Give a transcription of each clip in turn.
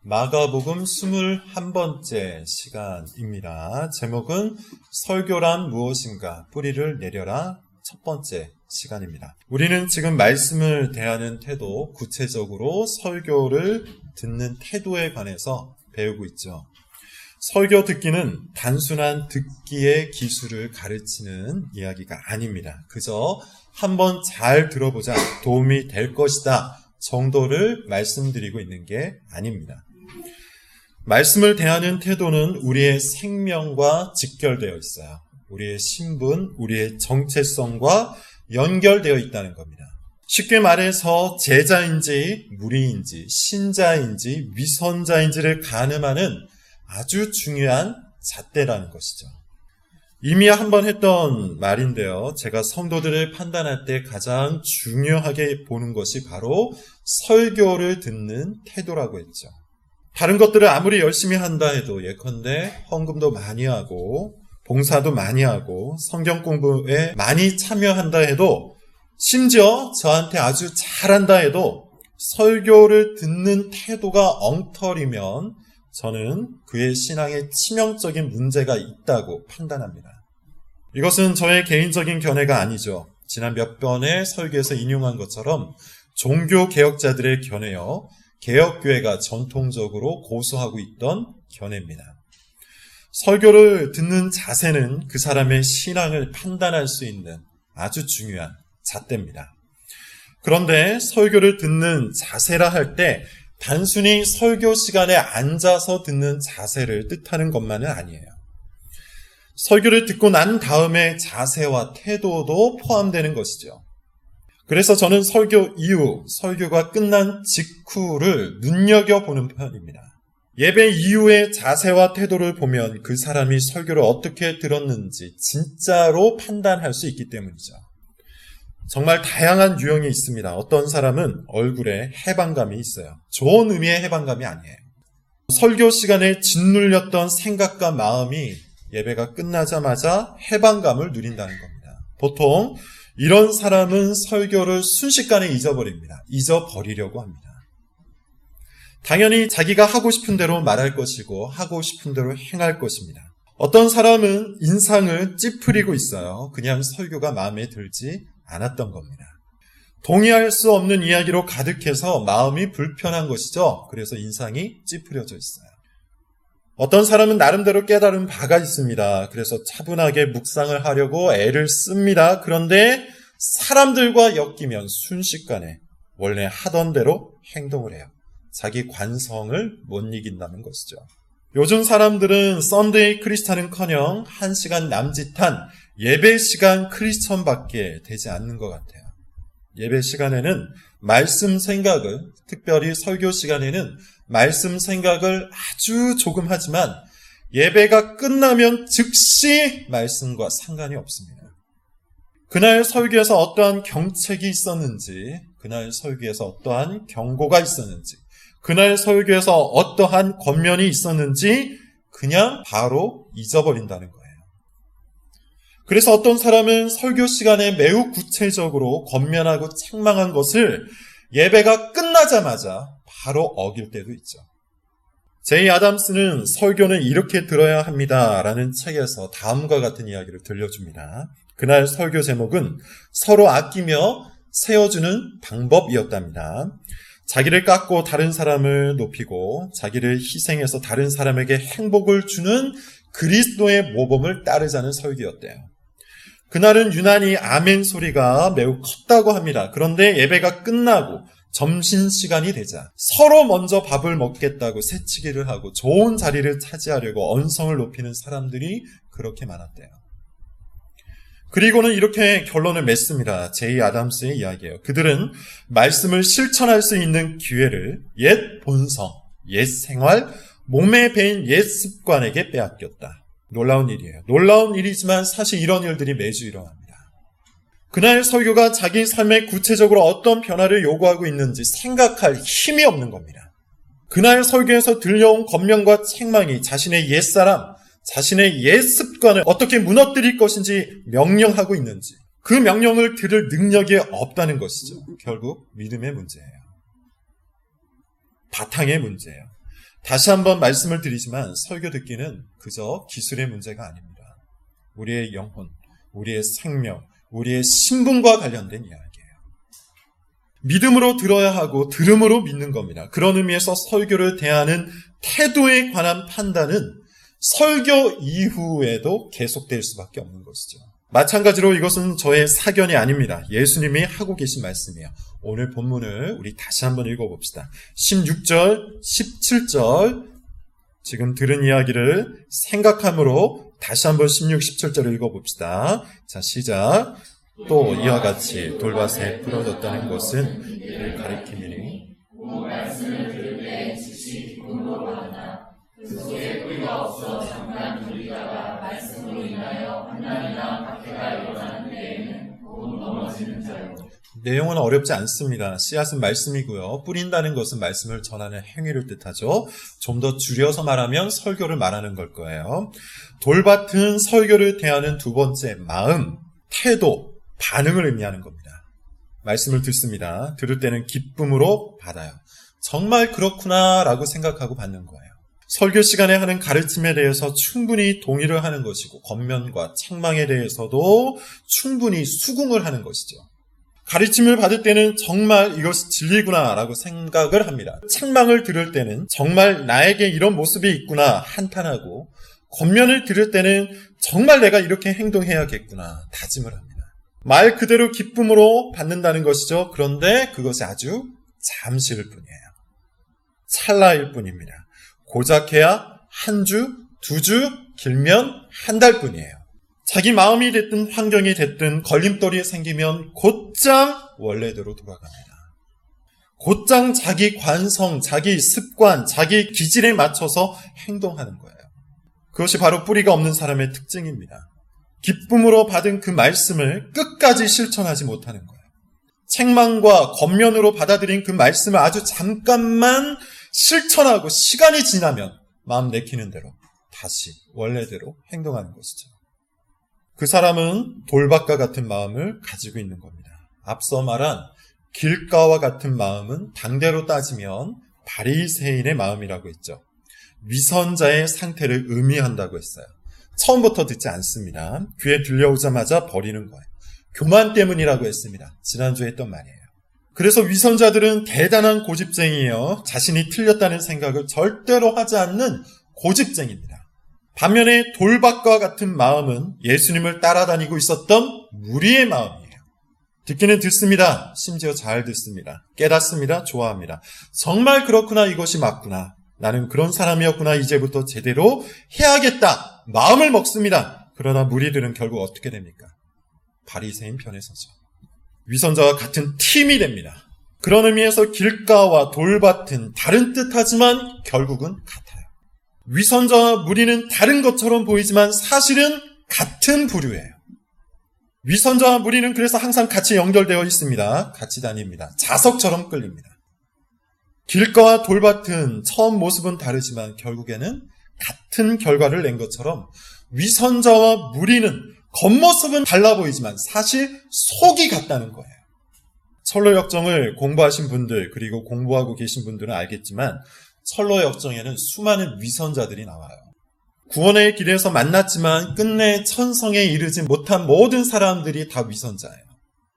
마가복음 21번째 시간입니다. 제목은 설교란 무엇인가 뿌리를 내려라 첫 번째 시간입니다. 우리는 지금 말씀을 대하는 태도, 구체적으로 설교를 듣는 태도에 관해서 배우고 있죠. 설교 듣기는 단순한 듣기의 기술을 가르치는 이야기가 아닙니다. 그저 한번 잘 들어보자, 도움이 될 것이다 정도를 말씀드리고 있는 게 아닙니다. 말씀을 대하는 태도는 우리의 생명과 직결되어 있어요. 우리의 신분, 우리의 정체성과 연결되어 있다는 겁니다. 쉽게 말해서 제자인지 무리인지 신자인지 위선자인지를 가늠하는 아주 중요한 잣대라는 것이죠. 이미 한번 했던 말인데요. 제가 성도들을 판단할 때 가장 중요하게 보는 것이 바로 설교를 듣는 태도라고 했죠. 다른 것들을 아무리 열심히 한다 해도 예컨대 헌금도 많이 하고 봉사도 많이 하고 성경 공부에 많이 참여한다 해도 심지어 저한테 아주 잘한다 해도 설교를 듣는 태도가 엉터리면 저는 그의 신앙에 치명적인 문제가 있다고 판단합니다. 이것은 저의 개인적인 견해가 아니죠. 지난 몇 번의 설교에서 인용한 것처럼 종교개혁자들의 견해요. 개혁교회가 전통적으로 고수하고 있던 견해입니다. 설교를 듣는 자세는 그 사람의 신앙을 판단할 수 있는 아주 중요한 잣대입니다. 그런데 설교를 듣는 자세라 할 때 단순히 설교 시간에 앉아서 듣는 자세를 뜻하는 것만은 아니에요. 설교를 듣고 난 다음에 자세와 태도도 포함되는 것이죠. 그래서 저는 설교 이후, 설교가 끝난 직후를 눈여겨보는 편입니다. 예배 이후의 자세와 태도를 보면 그 사람이 설교를 어떻게 들었는지 진짜로 판단할 수 있기 때문이죠. 정말 다양한 유형이 있습니다. 어떤 사람은 얼굴에 해방감이 있어요. 좋은 의미의 해방감이 아니에요. 설교 시간에 짓눌렸던 생각과 마음이 예배가 끝나자마자 해방감을 누린다는 겁니다. 보통 이런 사람은 설교를 순식간에 잊어버립니다. 잊어버리려고 합니다. 당연히 자기가 하고 싶은 대로 말할 것이고 하고 싶은 대로 행할 것입니다. 어떤 사람은 인상을 찌푸리고 있어요. 그냥 설교가 마음에 들지 않았던 겁니다. 동의할 수 없는 이야기로 가득해서 마음이 불편한 것이죠. 그래서 인상이 찌푸려져 있어요. 어떤 사람은 나름대로 깨달은 바가 있습니다. 그래서 차분하게 묵상을 하려고 애를 씁니다. 그런데 사람들과 엮이면 순식간에 원래 하던 대로 행동을 해요. 자기 관성을 못 이긴다는 것이죠. 요즘 사람들은 썬데이 크리스찬은커녕 1시간 남짓한 예배 시간 크리스천밖에 되지 않는 것 같아요. 예배 시간에는 말씀 생각을, 특별히 설교 시간에는 말씀 생각을 아주 조금 하지만 예배가 끝나면 즉시 말씀과 상관이 없습니다. 그날 설교에서 어떠한 경책이 있었는지, 그날 설교에서 어떠한 경고가 있었는지, 그날 설교에서 어떠한 권면이 있었는지 그냥 바로 잊어버린다는 거예요. 그래서 어떤 사람은 설교 시간에 매우 구체적으로 권면하고 책망한 것을 예배가 끝나자마자 바로 어길 때도 있죠. 제이 아담스는 설교는 이렇게 들어야 합니다 라는 책에서 다음과 같은 이야기를 들려줍니다. 그날 설교 제목은 서로 아끼며 세워주는 방법이었답니다. 자기를 깎고 다른 사람을 높이고 자기를 희생해서 다른 사람에게 행복을 주는 그리스도의 모범을 따르자는 설교였대요. 그날은 유난히 아멘 소리가 매우 컸다고 합니다. 그런데 예배가 끝나고 점심시간이 되자 서로 먼저 밥을 먹겠다고 새치기를 하고 좋은 자리를 차지하려고 언성을 높이는 사람들이 그렇게 많았대요. 그리고는 이렇게 결론을 맺습니다. 제이 아담스의 이야기예요. 그들은 말씀을 실천할 수 있는 기회를 옛 본성, 옛 생활, 몸에 배인 옛 습관에게 빼앗겼다. 놀라운 일이에요. 놀라운 일이지만 사실 이런 일들이 매주 일어납니다. 그날 설교가 자기 삶에 구체적으로 어떤 변화를 요구하고 있는지 생각할 힘이 없는 겁니다. 그날 설교에서 들려온 권면과 책망이 자신의 옛사람, 자신의 옛 습관을 어떻게 무너뜨릴 것인지 명령하고 있는지 그 명령을 들을 능력이 없다는 것이죠. 결국 믿음의 문제예요. 바탕의 문제예요. 다시 한번 말씀을 드리지만 설교 듣기는 그저 기술의 문제가 아닙니다. 우리의 영혼, 우리의 생명, 우리의 신분과 관련된 이야기예요. 믿음으로 들어야 하고 들음으로 믿는 겁니다. 그런 의미에서 설교를 대하는 태도에 관한 판단은 설교 이후에도 계속될 수밖에 없는 것이죠. 마찬가지로 이것은 저의 사견이 아닙니다. 예수님이 하고 계신 말씀이에요. 오늘 본문을 우리 다시 한번 읽어봅시다. 16절, 17절 지금 들은 이야기를 생각함으로 다시 한번 16, 17절을 읽어봅시다. 자, 시작. 또 이와 같이 돌밭에 부러졌다는 것은 이를 가리킴이니 말씀을 들을 때 즉시 기쁨으로 받는다. 그 속에 뿌리가 없어 잠깐 들리다가 말씀으로 인하여 환난이나 박해가 일어나는 때에는 곧 넘어지는 자요. 내용은 어렵지 않습니다. 씨앗은 말씀이고요. 뿌린다는 것은 말씀을 전하는 행위를 뜻하죠. 좀 더 줄여서 말하면 설교를 말하는 걸 거예요. 돌밭은 설교를 대하는 두 번째 마음, 태도, 반응을 의미하는 겁니다. 말씀을 듣습니다. 들을 때는 기쁨으로 받아요. 정말 그렇구나 라고 생각하고 받는 거예요. 설교 시간에 하는 가르침에 대해서 충분히 동의를 하는 것이고 권면과 책망에 대해서도 충분히 수긍을 하는 것이죠. 가르침을 받을 때는 정말 이것이 진리구나 라고 생각을 합니다. 책망을 들을 때는 정말 나에게 이런 모습이 있구나 한탄하고, 권면을 들을 때는 정말 내가 이렇게 행동해야겠구나 다짐을 합니다. 말 그대로 기쁨으로 받는다는 것이죠. 그런데 그것이 아주 잠시일 뿐이에요. 찰나일 뿐입니다. 고작해야 한 주, 두 주, 길면 한 달 뿐이에요. 자기 마음이 됐든 환경이 됐든 걸림돌이 생기면 곧장 원래대로 돌아갑니다. 곧장 자기 관성, 자기 습관, 자기 기질에 맞춰서 행동하는 거예요. 그것이 바로 뿌리가 없는 사람의 특징입니다. 기쁨으로 받은 그 말씀을 끝까지 실천하지 못하는 거예요. 책망과 권면으로 받아들인 그 말씀을 아주 잠깐만 실천하고 시간이 지나면 마음 내키는 대로 다시 원래대로 행동하는 것이죠. 그 사람은 돌밭과 같은 마음을 가지고 있는 겁니다. 앞서 말한 길가와 같은 마음은 당대로 따지면 바리새인의 마음이라고 했죠. 위선자의 상태를 의미한다고 했어요. 처음부터 듣지 않습니다. 귀에 들려오자마자 버리는 거예요. 교만 때문이라고 했습니다. 지난주에 했던 말이에요. 그래서 위선자들은 대단한 고집쟁이에요. 자신이 틀렸다는 생각을 절대로 하지 않는 고집쟁이입니다. 반면에 돌밭과 같은 마음은 예수님을 따라다니고 있었던 무리의 마음이에요. 듣기는 듣습니다. 심지어 잘 듣습니다. 깨닫습니다. 좋아합니다. 정말 그렇구나, 이것이 맞구나. 나는 그런 사람이었구나. 이제부터 제대로 해야겠다. 마음을 먹습니다. 그러나 무리들은 결국 어떻게 됩니까? 바리새인 편에 서죠. 위선자와 같은 팀이 됩니다. 그런 의미에서 길가와 돌밭은 다른 뜻하지만 결국은 같아요. 위선자와 무리는 다른 것처럼 보이지만 사실은 같은 부류예요. 위선자와 무리는 그래서 항상 같이 연결되어 있습니다. 같이 다닙니다. 자석처럼 끌립니다. 길가와 돌밭은 처음 모습은 다르지만 결국에는 같은 결과를 낸 것처럼 위선자와 무리는 겉모습은 달라 보이지만 사실 속이 같다는 거예요. 철로 역정을 공부하신 분들 그리고 공부하고 계신 분들은 알겠지만 철로 역정에는 수많은 위선자들이 나와요. 구원의 길에서 만났지만 끝내 천성에 이르지 못한 모든 사람들이 다 위선자예요.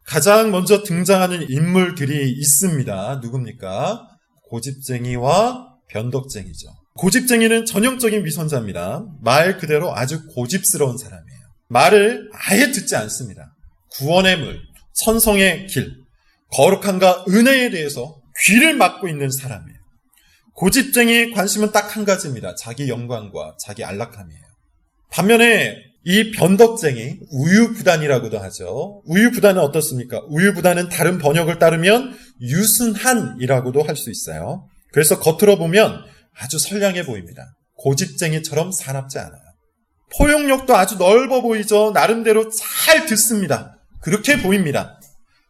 가장 먼저 등장하는 인물들이 있습니다. 누굽니까? 고집쟁이와 변덕쟁이죠. 고집쟁이는 전형적인 위선자입니다. 말 그대로 아주 고집스러운 사람이에요. 말을 아예 듣지 않습니다. 구원의 물, 천성의 길, 거룩함과 은혜에 대해서 귀를 막고 있는 사람이에요. 고집쟁이의 관심은 딱 한 가지입니다. 자기 영광과 자기 안락함이에요. 반면에 이 변덕쟁이, 우유부단이라고도 하죠. 우유부단은 어떻습니까? 우유부단은 다른 번역을 따르면 유순한이라고도 할 수 있어요. 그래서 겉으로 보면 아주 선량해 보입니다. 고집쟁이처럼 사납지 않아요. 포용력도 아주 넓어 보이죠. 나름대로 잘 듣습니다. 그렇게 보입니다.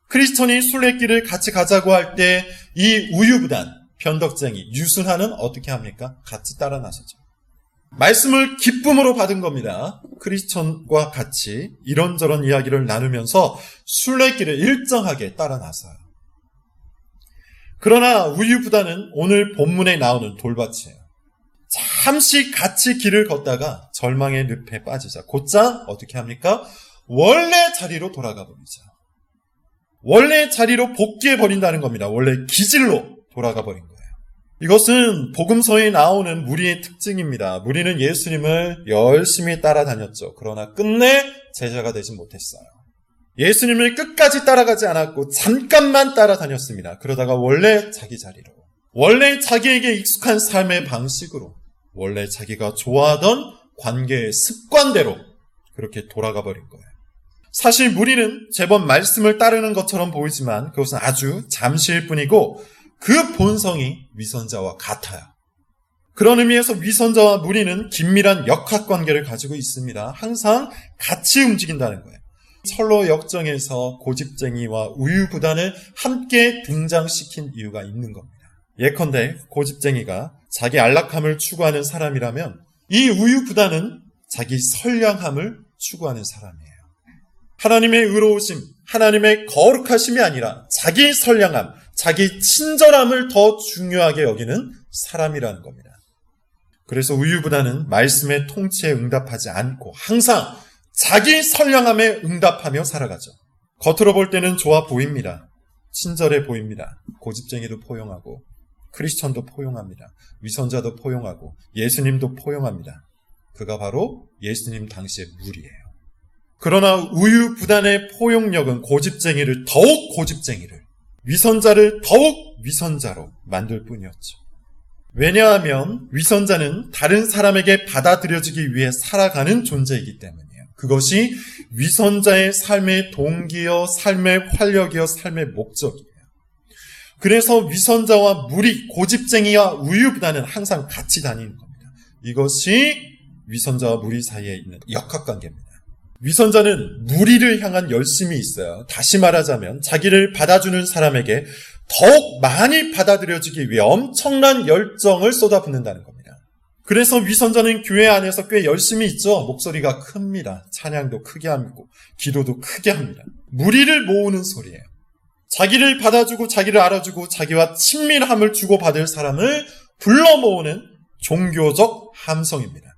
크리스천이 순례길을 같이 가자고 할 때 이 우유부단, 변덕쟁이, 유순한은 어떻게 합니까? 같이 따라 나서죠. 말씀을 기쁨으로 받은 겁니다. 크리스천과 같이 이런저런 이야기를 나누면서 순례길을 일정하게 따라 나서요. 그러나 우유부단은 오늘 본문에 나오는 돌밭이에요. 잠시 같이 길을 걷다가 절망의 늪에 빠지자 곧장 어떻게 합니까? 원래 자리로 돌아가 버리죠. 원래 자리로 복귀해 버린다는 겁니다. 원래 기질로 돌아가 버린 거예요. 이것은 복음서에 나오는 무리의 특징입니다. 무리는 예수님을 열심히 따라다녔죠. 그러나 끝내 제자가 되지 못했어요. 예수님을 끝까지 따라가지 않았고 잠깐만 따라다녔습니다. 그러다가 원래 자기 자리로, 원래 자기에게 익숙한 삶의 방식으로, 원래 자기가 좋아하던 관계의 습관대로 그렇게 돌아가 버린 거예요. 사실 무리는 제법 말씀을 따르는 것처럼 보이지만 그것은 아주 잠시일 뿐이고 그 본성이 위선자와 같아요. 그런 의미에서 위선자와 무리는 긴밀한 역학관계를 가지고 있습니다. 항상 같이 움직인다는 거예요. 철로 역정에서 고집쟁이와 우유부단을 함께 등장시킨 이유가 있는 겁니다. 예컨대 고집쟁이가 자기 안락함을 추구하는 사람이라면 이 우유부단은 자기 선량함을 추구하는 사람이에요. 하나님의 의로우심, 하나님의 거룩하심이 아니라 자기 선량함, 자기 친절함을 더 중요하게 여기는 사람이라는 겁니다. 그래서 우유부단은 말씀의 통치에 응답하지 않고 항상 자기 선량함에 응답하며 살아가죠. 겉으로 볼 때는 좋아 보입니다. 친절해 보입니다. 고집쟁이도 포용하고 크리스천도 포용합니다. 위선자도 포용하고 예수님도 포용합니다. 그가 바로 예수님 당시의 무리예요. 그러나 우유부단의 포용력은 고집쟁이를 더욱 고집쟁이를, 위선자를 더욱 위선자로 만들 뿐이었죠. 왜냐하면 위선자는 다른 사람에게 받아들여지기 위해 살아가는 존재이기 때문이에요. 그것이 위선자의 삶의 동기여, 삶의 활력이여, 삶의 목적이에요. 그래서 위선자와 무리, 고집쟁이와 우유부단은 항상 같이 다니는 겁니다. 이것이 위선자와 무리 사이에 있는 역학관계입니다. 위선자는 무리를 향한 열심이 있어요. 다시 말하자면 자기를 받아주는 사람에게 더욱 많이 받아들여지기 위해 엄청난 열정을 쏟아붓는다는 겁니다. 그래서 위선자는 교회 안에서 꽤 열심히 있죠. 목소리가 큽니다. 찬양도 크게 하고 기도도 크게 합니다. 무리를 모으는 소리예요. 자기를 받아주고 자기를 알아주고 자기와 친밀함을 주고받을 사람을 불러 모으는 종교적 함성입니다.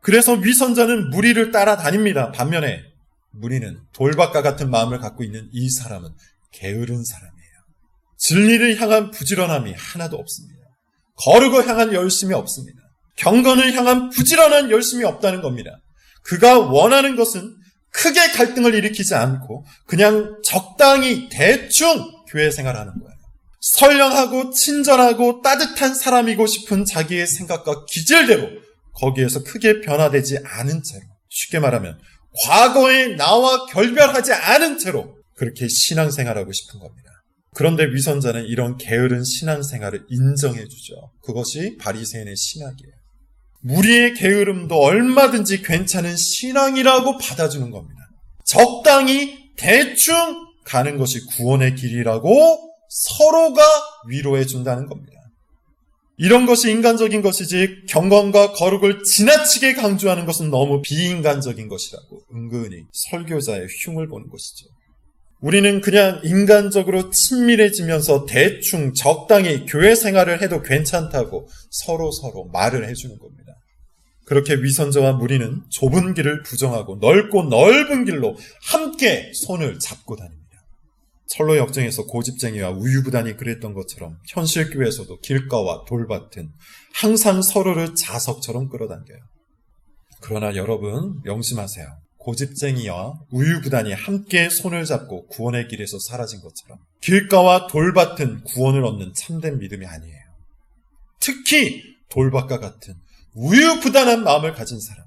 그래서 위선자는 무리를 따라다닙니다. 반면에 무리는 돌박과 같은 마음을 갖고 있는 이 사람은 게으른 사람이에요. 진리를 향한 부지런함이 하나도 없습니다. 거룩을 향한 열심이 없습니다. 경건을 향한 부지런한 열심이 없다는 겁니다. 그가 원하는 것은 크게 갈등을 일으키지 않고 그냥 적당히 대충 교회 생활하는 거예요. 선량하고 친절하고 따뜻한 사람이고 싶은 자기의 생각과 기질대로 거기에서 크게 변화되지 않은 채로, 쉽게 말하면 과거의 나와 결별하지 않은 채로 그렇게 신앙생활하고 싶은 겁니다. 그런데 위선자는 이런 게으른 신앙생활을 인정해주죠. 그것이 바리새인의 신학이에요. 무리의 게으름도 얼마든지 괜찮은 신앙이라고 받아주는 겁니다. 적당히 대충 가는 것이 구원의 길이라고 서로가 위로해 준다는 겁니다. 이런 것이 인간적인 것이지 경건과 거룩을 지나치게 강조하는 것은 너무 비인간적인 것이라고 은근히 설교자의 흉을 보는 것이죠. 우리는 그냥 인간적으로 친밀해지면서 대충 적당히 교회 생활을 해도 괜찮다고 서로 말을 해주는 겁니다. 그렇게 위선자와 무리는 좁은 길을 부정하고 넓고 넓은 길로 함께 손을 잡고 다닙니다. 철로 역정에서 고집쟁이와 우유부단이 그랬던 것처럼 현실 교회에서도 길가와 돌밭은 항상 서로를 자석처럼 끌어당겨요. 그러나 여러분 명심하세요. 고집쟁이와 우유부단이 함께 손을 잡고 구원의 길에서 사라진 것처럼 길가와 돌밭은 구원을 얻는 참된 믿음이 아니에요. 특히 돌밭과 같은 우유부단한 마음을 가진 사람,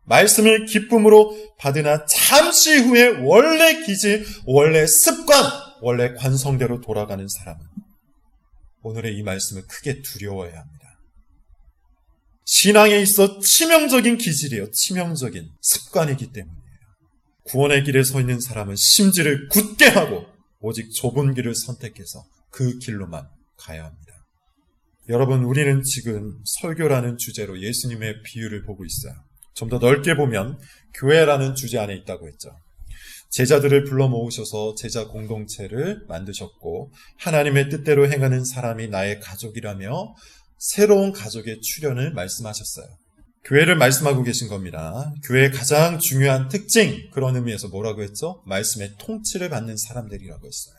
말씀을 기쁨으로 받으나 잠시 후에 원래 기질, 원래 습관, 원래 관성대로 돌아가는 사람은 오늘의 이 말씀을 크게 두려워해야 합니다. 신앙에 있어 치명적인 기질이에요. 치명적인 습관이기 때문이에요. 구원의 길에 서 있는 사람은 심지를 굳게 하고 오직 좁은 길을 선택해서 그 길로만 가야 합니다. 여러분, 우리는 지금 설교라는 주제로 예수님의 비유를 보고 있어요. 좀 더 넓게 보면 교회라는 주제 안에 있다고 했죠. 제자들을 불러 모으셔서 제자 공동체를 만드셨고 하나님의 뜻대로 행하는 사람이 나의 가족이라며 새로운 가족의 출현을 말씀하셨어요. 교회를 말씀하고 계신 겁니다. 교회의 가장 중요한 특징, 그런 의미에서 뭐라고 했죠? 말씀의 통치를 받는 사람들이라고 했어요.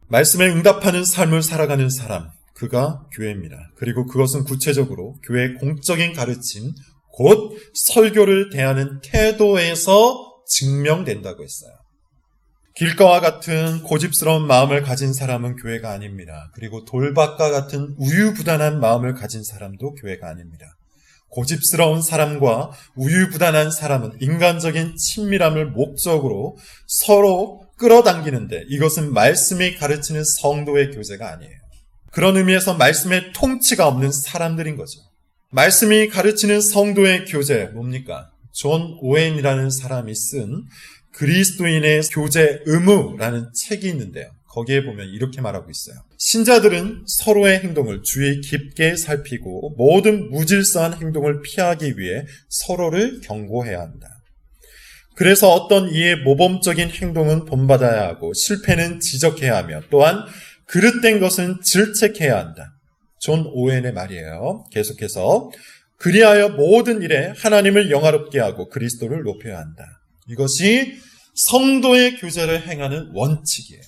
말씀에 응답하는 삶을 살아가는 사람, 그가 교회입니다. 그리고 그것은 구체적으로 교회의 공적인 가르침, 곧 설교를 대하는 태도에서 증명된다고 했어요. 길가와 같은 고집스러운 마음을 가진 사람은 교회가 아닙니다. 그리고 돌밭과 같은 우유부단한 마음을 가진 사람도 교회가 아닙니다. 고집스러운 사람과 우유부단한 사람은 인간적인 친밀함을 목적으로 서로 끌어당기는데 이것은 말씀이 가르치는 성도의 교제가 아니에요. 그런 의미에서 말씀의 통치가 없는 사람들인 거죠. 말씀이 가르치는 성도의 교제 뭡니까? 존 오웬이라는 사람이 쓴 그리스도인의 교제 의무라는 책이 있는데요. 거기에 보면 이렇게 말하고 있어요. 신자들은 서로의 행동을 주의 깊게 살피고 모든 무질서한 행동을 피하기 위해 서로를 경고해야 한다. 그래서 어떤 이의 모범적인 행동은 본받아야 하고 실패는 지적해야 하며 또한 그릇된 것은 질책해야 한다. 존 오웬의 말이에요. 계속해서 그리하여 모든 일에 하나님을 영화롭게 하고 그리스도를 높여야 한다. 이것이 성도의 교제를 행하는 원칙이에요.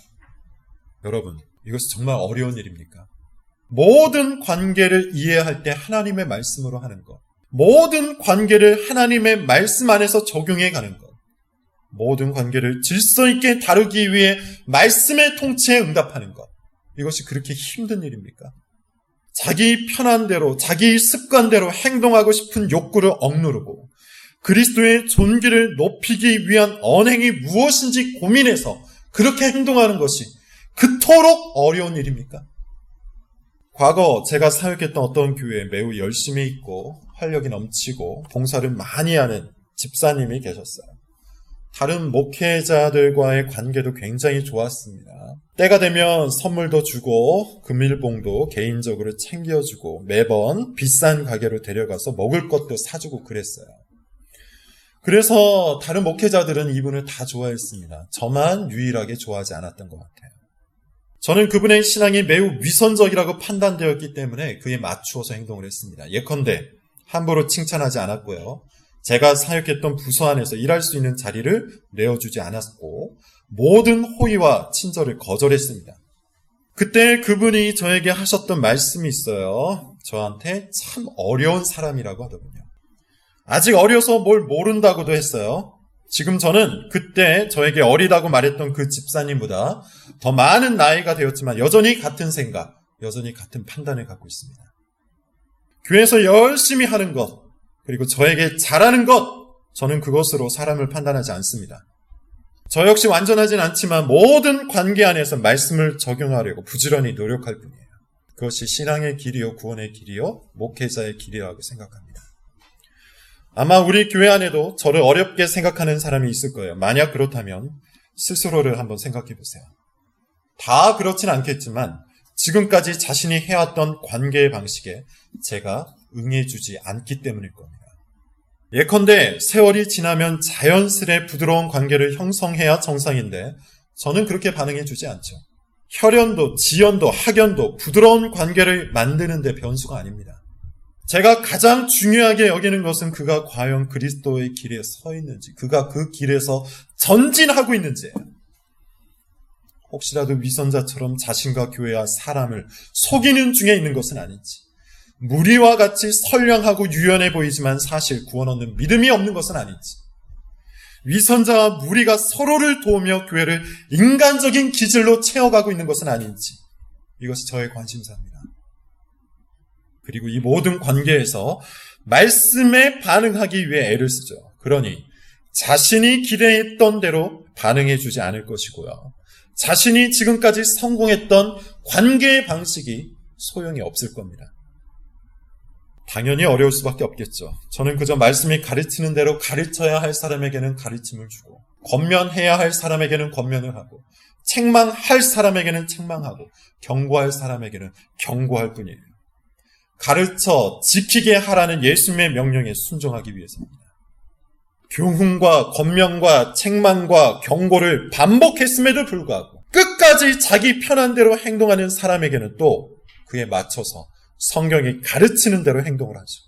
여러분, 이것이 정말 어려운 일입니까? 모든 관계를 이해할 때 하나님의 말씀으로 하는 것, 모든 관계를 하나님의 말씀 안에서 적용해 가는 것, 모든 관계를 질서 있게 다루기 위해 말씀의 통치에 응답하는 것, 이것이 그렇게 힘든 일입니까? 자기 편한 대로, 자기 습관대로 행동하고 싶은 욕구를 억누르고 그리스도의 존귀를 높이기 위한 언행이 무엇인지 고민해서 그렇게 행동하는 것이 그토록 어려운 일입니까? 과거 제가 사역했던 어떤 교회에 매우 열심히 있고 활력이 넘치고 봉사를 많이 하는 집사님이 계셨어요. 다른 목회자들과의 관계도 굉장히 좋았습니다. 때가 되면 선물도 주고 금일봉도 개인적으로 챙겨주고 매번 비싼 가게로 데려가서 먹을 것도 사주고 그랬어요. 그래서 다른 목회자들은 이분을 다 좋아했습니다. 저만 유일하게 좋아하지 않았던 것 같아요. 저는 그분의 신앙이 매우 위선적이라고 판단되었기 때문에 그에 맞추어서 행동을 했습니다. 예컨대 함부로 칭찬하지 않았고요. 제가 사역했던 부서 안에서 일할 수 있는 자리를 내어주지 않았고 모든 호의와 친절을 거절했습니다. 그때 그분이 저에게 하셨던 말씀이 있어요. 저한테 참 어려운 사람이라고 하더군요. 아직 어려서 뭘 모른다고도 했어요. 지금 저는 그때 저에게 어리다고 말했던 그 집사님보다 더 많은 나이가 되었지만 여전히 같은 생각, 여전히 같은 판단을 갖고 있습니다. 교회에서 열심히 하는 것, 그리고 저에게 잘하는 것, 저는 그것으로 사람을 판단하지 않습니다. 저 역시 완전하진 않지만 모든 관계 안에서 말씀을 적용하려고 부지런히 노력할 뿐이에요. 그것이 신앙의 길이요, 구원의 길이요, 목회자의 길이라고 생각합니다. 아마 우리 교회 안에도 저를 어렵게 생각하는 사람이 있을 거예요. 만약 그렇다면 스스로를 한번 생각해 보세요. 다 그렇진 않겠지만 지금까지 자신이 해왔던 관계의 방식에 제가 응해주지 않기 때문일 겁니다. 예컨대 세월이 지나면 자연스레 부드러운 관계를 형성해야 정상인데 저는 그렇게 반응해주지 않죠. 혈연도, 지연도, 학연도 부드러운 관계를 만드는 데 변수가 아닙니다. 제가 가장 중요하게 여기는 것은 그가 과연 그리스도의 길에 서 있는지, 그가 그 길에서 전진하고 있는지예요. 혹시라도 위선자처럼 자신과 교회와 사람을 속이는 중에 있는 것은 아닌지, 무리와 같이 선량하고 유연해 보이지만 사실 구원 얻는 믿음이 없는 것은 아닌지, 위선자와 무리가 서로를 도우며 교회를 인간적인 기질로 채워가고 있는 것은 아닌지, 이것이 저의 관심사입니다. 그리고 이 모든 관계에서 말씀에 반응하기 위해 애를 쓰죠. 그러니 자신이 기대했던 대로 반응해주지 않을 것이고요. 자신이 지금까지 성공했던 관계의 방식이 소용이 없을 겁니다. 당연히 어려울 수밖에 없겠죠. 저는 그저 말씀이 가르치는 대로 가르쳐야 할 사람에게는 가르침을 주고 권면해야 할 사람에게는 권면을 하고 책망할 사람에게는 책망하고 경고할 사람에게는 경고할 뿐이에요. 가르쳐 지키게 하라는 예수님의 명령에 순종하기 위해서입니다. 교훈과 권면과 책망과 경고를 반복했음에도 불구하고 끝까지 자기 편한 대로 행동하는 사람에게는 또 그에 맞춰서 성경이 가르치는 대로 행동을 하죠.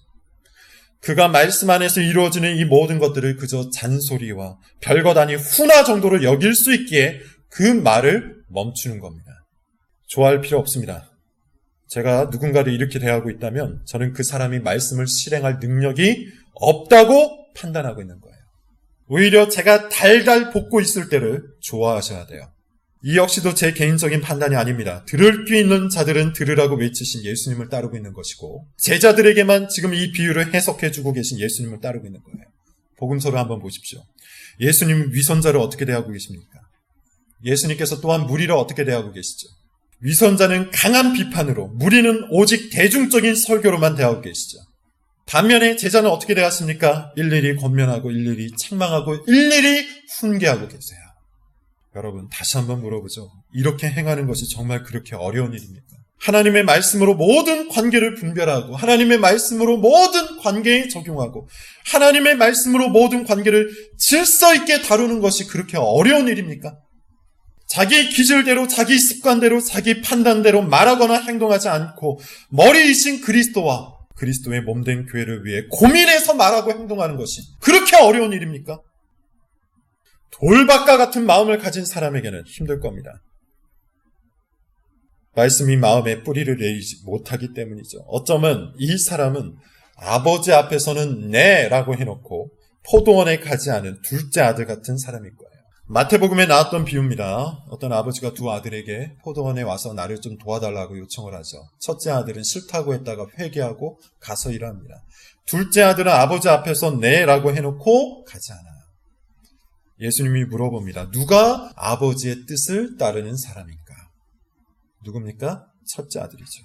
그가 말씀 안에서 이루어지는 이 모든 것들을 그저 잔소리와 별것 아닌 훈화 정도로 여길 수 있기에 그 말을 멈추는 겁니다. 좋아할 필요 없습니다. 제가 누군가를 이렇게 대하고 있다면 저는 그 사람이 말씀을 실행할 능력이 없다고 판단하고 있는 거예요. 오히려 제가 달달 볶고 있을 때를 좋아하셔야 돼요. 이 역시도 제 개인적인 판단이 아닙니다. 들을 귀 있는 자들은 들으라고 외치신 예수님을 따르고 있는 것이고 제자들에게만 지금 이 비유를 해석해주고 계신 예수님을 따르고 있는 거예요. 복음서를 한번 보십시오. 예수님 위선자를 어떻게 대하고 계십니까? 예수님께서 또한 무리를 어떻게 대하고 계시죠? 위선자는 강한 비판으로, 무리는 오직 대중적인 설교로만 대하고 계시죠. 반면에 제자는 어떻게 대하십니까? 일일이 권면하고 일일이 책망하고 일일이 훈계하고 계세요. 여러분 다시 한번 물어보죠. 이렇게 행하는 것이 정말 그렇게 어려운 일입니까? 하나님의 말씀으로 모든 관계를 분별하고 하나님의 말씀으로 모든 관계에 적용하고 하나님의 말씀으로 모든 관계를 질서 있게 다루는 것이 그렇게 어려운 일입니까? 자기 기질대로 자기 습관대로 자기 판단대로 말하거나 행동하지 않고 머리이신 그리스도와 그리스도의 몸된 교회를 위해 고민해서 말하고 행동하는 것이 그렇게 어려운 일입니까? 돌박과 같은 마음을 가진 사람에게는 힘들 겁니다. 말씀이 마음에 뿌리를 내리지 못하기 때문이죠. 어쩌면 이 사람은 아버지 앞에서는 네라고 해놓고 포도원에 가지 않은 둘째 아들 같은 사람일 거예요. 마태복음에 나왔던 비유입니다. 어떤 아버지가 두 아들에게 포도원에 와서 나를 좀 도와달라고 요청을 하죠. 첫째 아들은 싫다고 했다가 회개하고 가서 일합니다. 둘째 아들은 아버지 앞에서 네라고 해놓고 가지 않아요. 예수님이 물어봅니다. 누가 아버지의 뜻을 따르는 사람인가? 누굽니까? 첫째 아들이죠.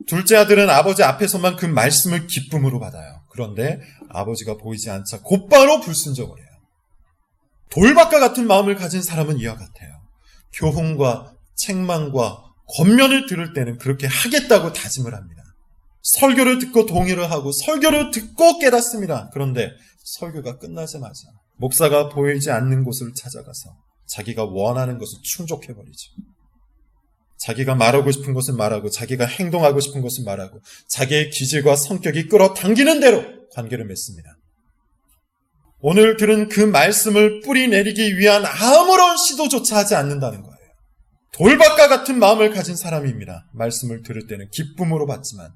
둘째 아들은 아버지 앞에서만 그 말씀을 기쁨으로 받아요. 그런데 아버지가 보이지 않자 곧바로 불순종을 해요. 돌박과 같은 마음을 가진 사람은 이와 같아요. 교훈과 책망과 권면을 들을 때는 그렇게 하겠다고 다짐을 합니다. 설교를 듣고 동의를 하고 설교를 듣고 깨닫습니다. 그런데 설교가 끝나자마자 목사가 보이지 않는 곳을 찾아가서 자기가 원하는 것을 충족해버리죠. 자기가 말하고 싶은 것을 말하고 자기가 행동하고 싶은 것을 말하고 자기의 기질과 성격이 끌어당기는 대로 관계를 맺습니다. 오늘 들은 그 말씀을 뿌리 내리기 위한 아무런 시도조차 하지 않는다는 거예요. 돌박과 같은 마음을 가진 사람입니다. 말씀을 들을 때는 기쁨으로 받지만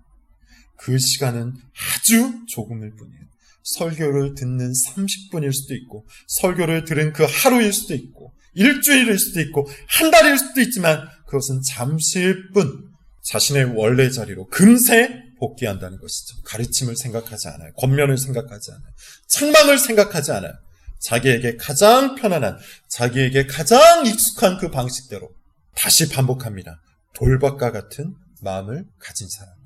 그 시간은 아주 조금일 뿐이에요. 설교를 듣는 30분일 수도 있고 설교를 들은 그 하루일 수도 있고 일주일일 수도 있고 한 달일 수도 있지만 그것은 잠시일 뿐 자신의 원래 자리로 금세 복귀한다는 것이죠. 가르침을 생각하지 않아요. 권면을 생각하지 않아요. 책망을 생각하지 않아요. 자기에게 가장 편안한, 자기에게 가장 익숙한 그 방식대로 다시 반복합니다. 돌박과 같은 마음을 가진 사람이에요.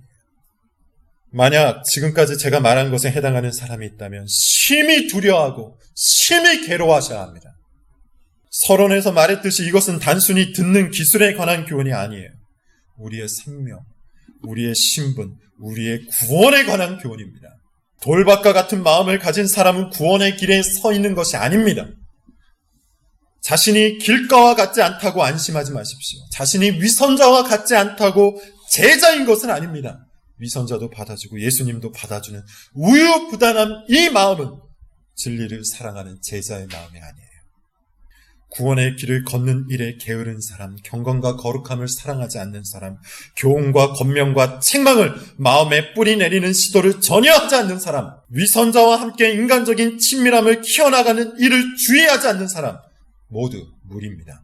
만약 지금까지 제가 말한 것에 해당하는 사람이 있다면 심히 두려워하고 심히 괴로워하셔야 합니다. 서론에서 말했듯이 이것은 단순히 듣는 기술에 관한 교훈이 아니에요. 우리의 생명, 우리의 신분, 우리의 구원에 관한 교훈입니다. 돌박과 같은 마음을 가진 사람은 구원의 길에 서 있는 것이 아닙니다. 자신이 길가와 같지 않다고 안심하지 마십시오. 자신이 위선자와 같지 않다고 제자인 것은 아닙니다. 위선자도 받아주고 예수님도 받아주는 우유부단한 이 마음은 진리를 사랑하는 제자의 마음이 아니에요. 구원의 길을 걷는 일에 게으른 사람, 경건과 거룩함을 사랑하지 않는 사람, 교훈과 권면과 책망을 마음에 뿌리 내리는 시도를 전혀 하지 않는 사람, 위선자와 함께 인간적인 친밀함을 키워나가는 일을 주의하지 않는 사람, 모두 무리입니다.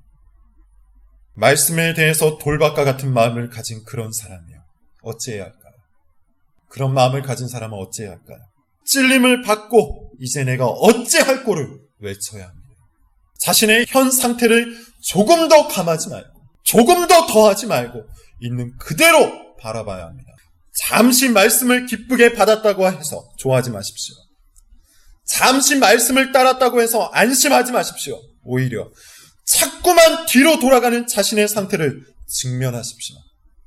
말씀에 대해서 돌박과 같은 마음을 가진 그런 사람이요. 어찌해야 할까요? 그런 마음을 가진 사람은 어찌해야 할까요? 찔림을 받고 이제 내가 어찌할 꼬를 외쳐야 합니다. 자신의 현 상태를 조금 더 감하지 말고 조금 더 더하지 말고 있는 그대로 바라봐야 합니다. 잠시 말씀을 기쁘게 받았다고 해서 좋아하지 마십시오. 잠시 말씀을 따랐다고 해서 안심하지 마십시오. 오히려 자꾸만 뒤로 돌아가는 자신의 상태를 직면하십시오.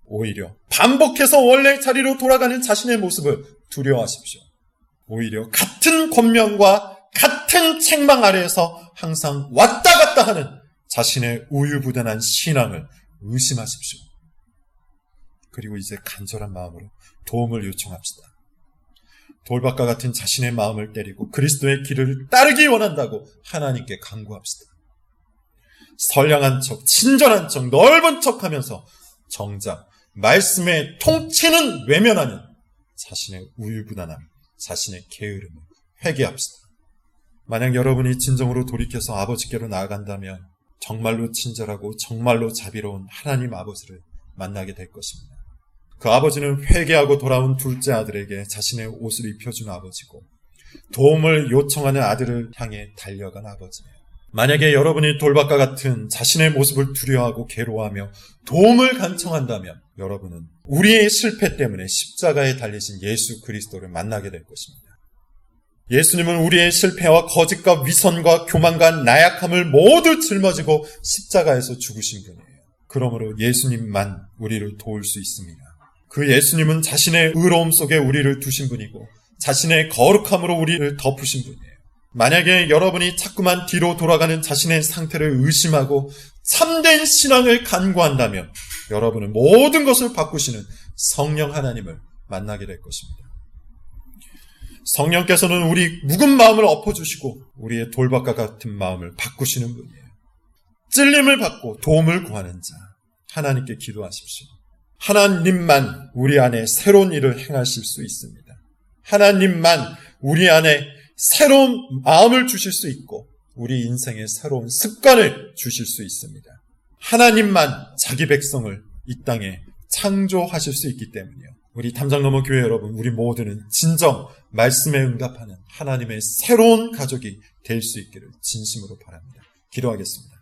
오히려 반복해서 원래 자리로 돌아가는 자신의 모습을 두려워하십시오. 오히려 같은 권면과 같은 책망 아래에서 항상 왔다 갔다 하는 자신의 우유부단한 신앙을 의심하십시오. 그리고 이제 간절한 마음으로 도움을 요청합시다. 돌박과 같은 자신의 마음을 때리고 그리스도의 길을 따르기 원한다고 하나님께 간구합시다. 선량한 척, 친절한 척, 넓은 척하면서 정작 말씀의 통치는 외면하는 자신의 우유부단함, 자신의 게으름을 회개합시다. 만약 여러분이 진정으로 돌이켜서 아버지께로 나아간다면 정말로 친절하고 정말로 자비로운 하나님 아버지를 만나게 될 것입니다. 그 아버지는 회개하고 돌아온 둘째 아들에게 자신의 옷을 입혀준 아버지고 도움을 요청하는 아들을 향해 달려간 아버지예요. 만약에 여러분이 돌박과 같은 자신의 모습을 두려워하고 괴로워하며 도움을 간청한다면 여러분은 우리의 실패 때문에 십자가에 달리신 예수 그리스도를 만나게 될 것입니다. 예수님은 우리의 실패와 거짓과 위선과 교만과 나약함을 모두 짊어지고 십자가에서 죽으신 분이에요. 그러므로 예수님만 우리를 도울 수 있습니다. 그 예수님은 자신의 의로움 속에 우리를 두신 분이고 자신의 거룩함으로 우리를 덮으신 분이에요. 만약에 여러분이 자꾸만 뒤로 돌아가는 자신의 상태를 의심하고 참된 신앙을 간구한다면 여러분은 모든 것을 바꾸시는 성령 하나님을 만나게 될 것입니다. 성령께서는 우리 묵은 마음을 엎어주시고 우리의 돌박과 같은 마음을 바꾸시는 분이에요. 찔림을 받고 도움을 구하는 자, 하나님께 기도하십시오. 하나님만 우리 안에 새로운 일을 행하실 수 있습니다. 하나님만 우리 안에 새로운 마음을 주실 수 있고 우리 인생에 새로운 습관을 주실 수 있습니다. 하나님만 자기 백성을 이 땅에 창조하실 수 있기 때문이요. 우리 담장너머 교회 여러분, 우리 모두는 진정 말씀에 응답하는 하나님의 새로운 가족이 될 수 있기를 진심으로 바랍니다. 기도하겠습니다.